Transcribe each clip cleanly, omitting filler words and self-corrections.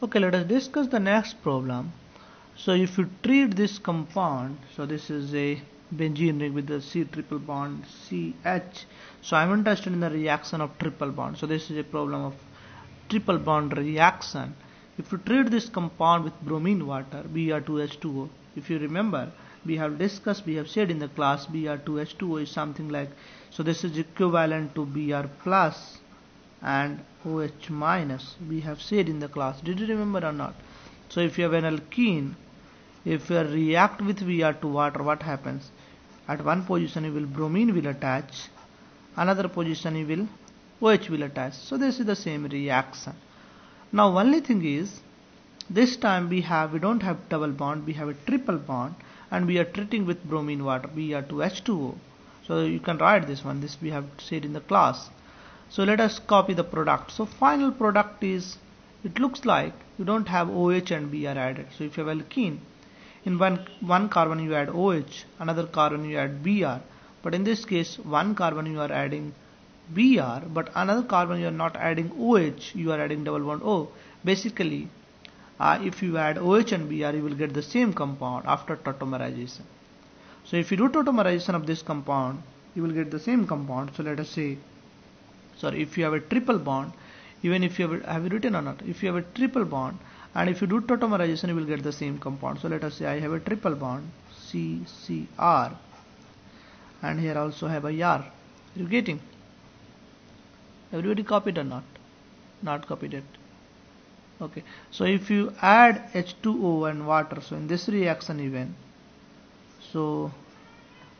Okay, let us discuss the next problem. So if you treat this compound, so this is a benzene ring with the C triple bond CH. So I'm interested in the reaction of triple bond. So this is a problem of triple bond reaction. If you treat this compound with bromine water, Br2H2O, if you remember, we have discussed, we have said in the class Br2H2O is something like, so this is equivalent to Br plus and OH minus. We have said in the class. Did you remember or not? So if you have an alkene, if you react with Br to water, what happens? At one position you will bromine will attach, another position you will OH will attach. So this is the same reaction. Now only thing is, this time we don't have double bond, we have a triple bond, and we are treating with bromine water Br2H2O. So you can write this one. This we have said in the class. So let us copy the product. So final product is, it looks like you don't have OH and Br added. So if you have alkene, in one carbon you add OH, another carbon you add Br. But in this case, one carbon you are adding Br, but another carbon you are not adding OH, you are adding double bond O. Basically, if you add OH and Br, you will get the same compound after tautomerization. So if you do tautomerization of this compound, you will get the same compound. So let us say, sorry, if you have a triple bond, even if you have you written or not, if you have a triple bond and if you do tautomerization, you will get the same compound. So let us say I have a triple bond CCr, and here also have a R. Are you getting? Everybody copied or not? Not copied it. Okay, so if you add H2O and water, so in this reaction even, so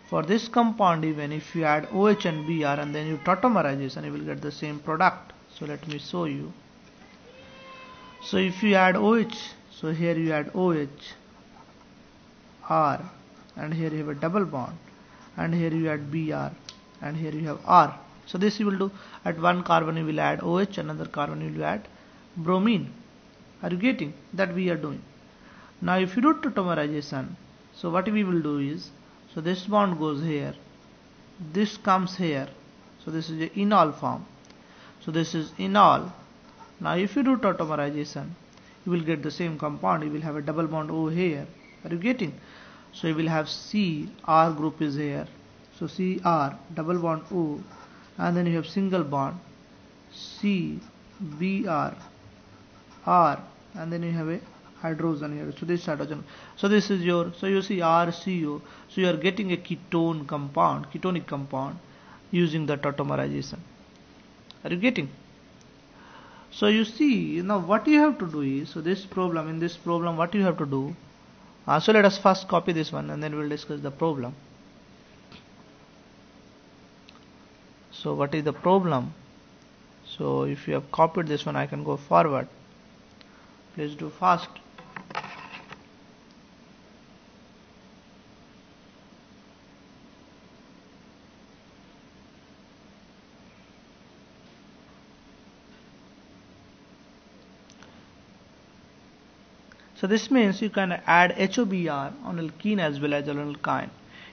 for this compound even if you add OH and Br and then you tautomerization, you will get the same product. So let me show you. So if you add OH, so here you add OH, R, and here you have a double bond, and here you add Br, and here you have R. So this you will do, at one carbon you will add OH, another carbon you will add bromine. Are you getting? That we are doing. Now if you do tautomerization, so what we will do is, so this bond goes here, this comes here, so this is a enol form, so this is enol. Now if you do tautomerization, you will get the same compound. You will have a double bond O here. Are you getting? So you will have C, R group is here, so Cr double bond O, and then you have single bond C, Br, R, and then you have a hydrogen here. So this hydrogen, so this is your, so you see RCO, so you are getting a ketone compound, ketonic compound using the tautomerization. Are you getting? So you see, now what you have to do is, so this problem, in this problem what you have to do, so let us first copy this one and then we'll discuss the problem. So what is the problem? So if you have copied this one, I can go forward. Please do fast. So this means you can add HOBr on alkene as well as on alkyne.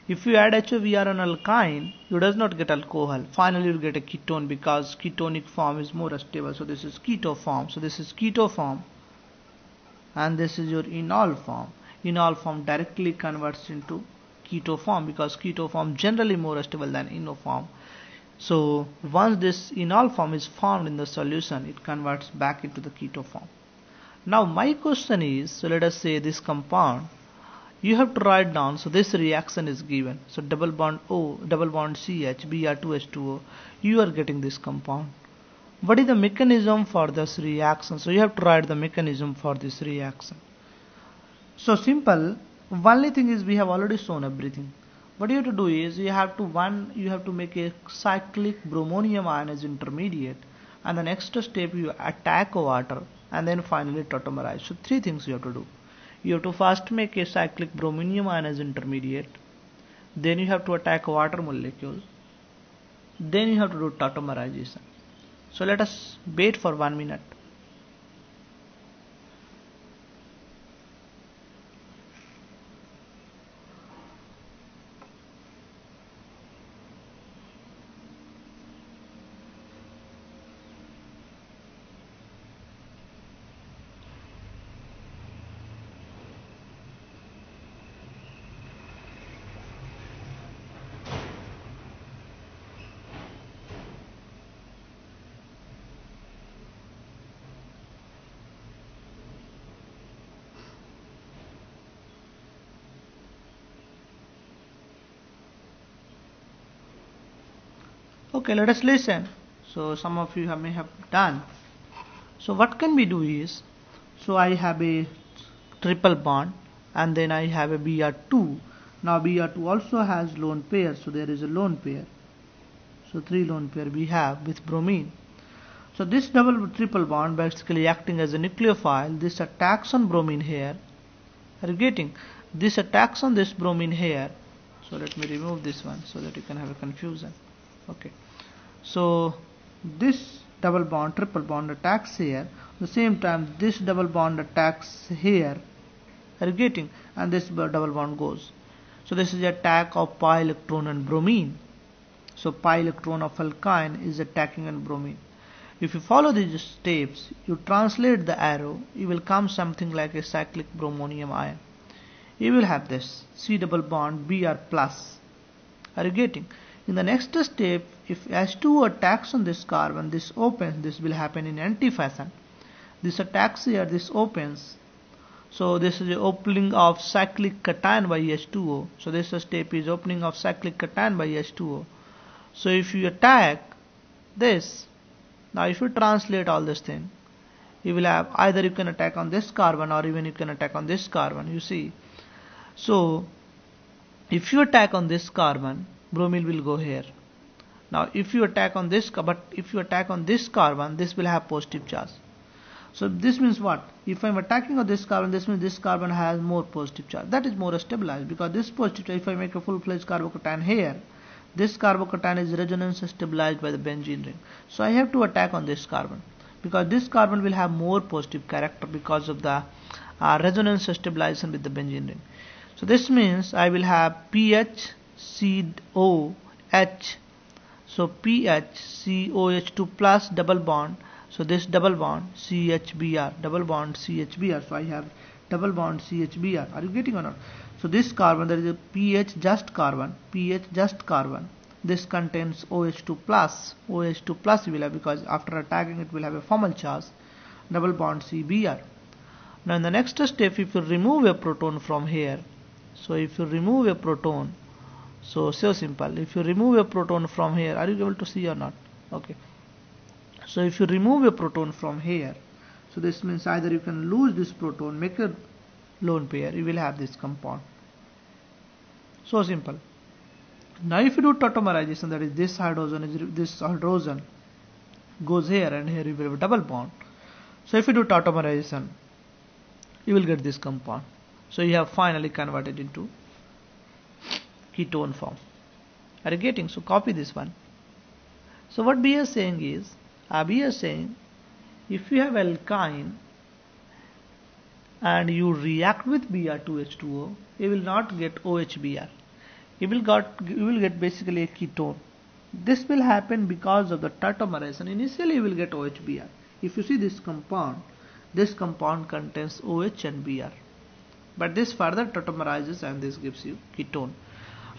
If you add HOBr on alkyne, you does not get alcohol. Finally, you will get a ketone because ketonic form is more stable. So this is keto form. So this is keto form, and this is your enol form. Enol form directly converts into keto form because keto form generally more stable than eno form. So once this enol form is formed in the solution, it converts back into the keto form. Now my question is, so let us say this compound, you have to write down, so this reaction is given, so double bond O, double bond CH, Br2H2O, you are getting this compound. What is the mechanism for this reaction? So you have to write the mechanism for this reaction. So simple, only thing is we have already shown everything. What you have to do is, you have to make a cyclic bromonium ion as intermediate, and the next step you attack water, and then finally tautomerize. So three things you have to do. You have to first make a cyclic bromonium ion as intermediate, then you have to attack water molecule, then you have to do tautomerization. So let us wait for 1 minute. Okay, let us listen. So some of you may have done. So what can we do is, so I have a triple bond and then I have a Br2. Now Br2 also has lone pair, so there is a lone pair. So 3 lone pair we have with bromine. So this double triple bond basically acting as a nucleophile. This attacks on bromine here. Are you getting? This attacks on this bromine here. So let me remove this one so that you can have a confusion. Okay. So this double bond, triple bond attacks here. At the same time, this double bond attacks here. Are you getting? And this double bond goes. So this is the attack of pi electron on bromine. So pi electron of alkyne is attacking on bromine. If you follow these steps, you translate the arrow, you will come something like a cyclic bromonium ion. You will have this C double bond Br plus. Are you getting? In the next step, if H2O attacks on this carbon, this opens, this will happen in anti-fashion. This attacks here, this opens. So this is the opening of cyclic cation by H2O. So this step is opening of cyclic cation by H2O. So if you attack this, now if you translate all this thing, you will have either you can attack on this carbon or even you can attack on this carbon, you see. So if you attack on this carbon, bromine will go here. Now if you attack on this, but if you attack on this carbon, this will have positive charge. So this means what? If I am attacking on this carbon, this means this carbon has more positive charge. That is more stabilized, because this positive charge, if I make a full-fledged carbocation here, this carbocation is resonance stabilized by the benzene ring. So I have to attack on this carbon, because this carbon will have more positive character because of the resonance stabilization with the benzene ring. So this means I will have pH COH. So pH COH2 plus double bond. So this double bond CHBr, double bond CHBr. So I have double bond CHBr. Are you getting or not? So this carbon, there is a pH just carbon. This contains OH2 plus. OH2 plus you will have, because after attacking it will have a formal charge. Double bond CBr. Now in the next step, if you remove a proton from here, so if you remove a proton, so simple. If you remove a proton from here, are you able to see or not? Okay. So if you remove a proton from here, so this means either you can lose this proton, make a lone pair, you will have this compound. So simple. Now if you do tautomerization, that is this hydrogen goes here and here you will have a double bond. So if you do tautomerization, you will get this compound. So you have finally converted into ketone form. Are you getting? So copy this one. So what B is saying is, B is saying, if you have alkyne and you react with Br2H2O, you will not get OHBr. You will get basically a ketone. This will happen because of the tautomerization. Initially you will get OHBr. If you see this compound contains OH and Br. But this further tautomerizes and this gives you ketone.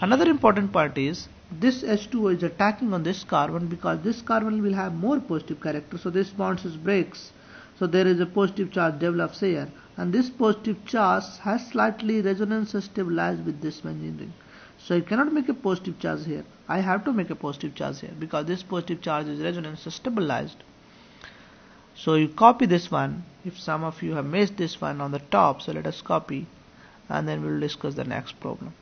Another important part is, this H2O is attacking on this carbon because this carbon will have more positive character. So this bond breaks. So there is a positive charge develops here. And this positive charge has slightly resonance stabilized with this benzene ring. So you cannot make a positive charge here. I have to make a positive charge here because this positive charge is resonance stabilized. So you copy this one. If some of you have missed this one on the top, so let us copy and then we will discuss the next problem.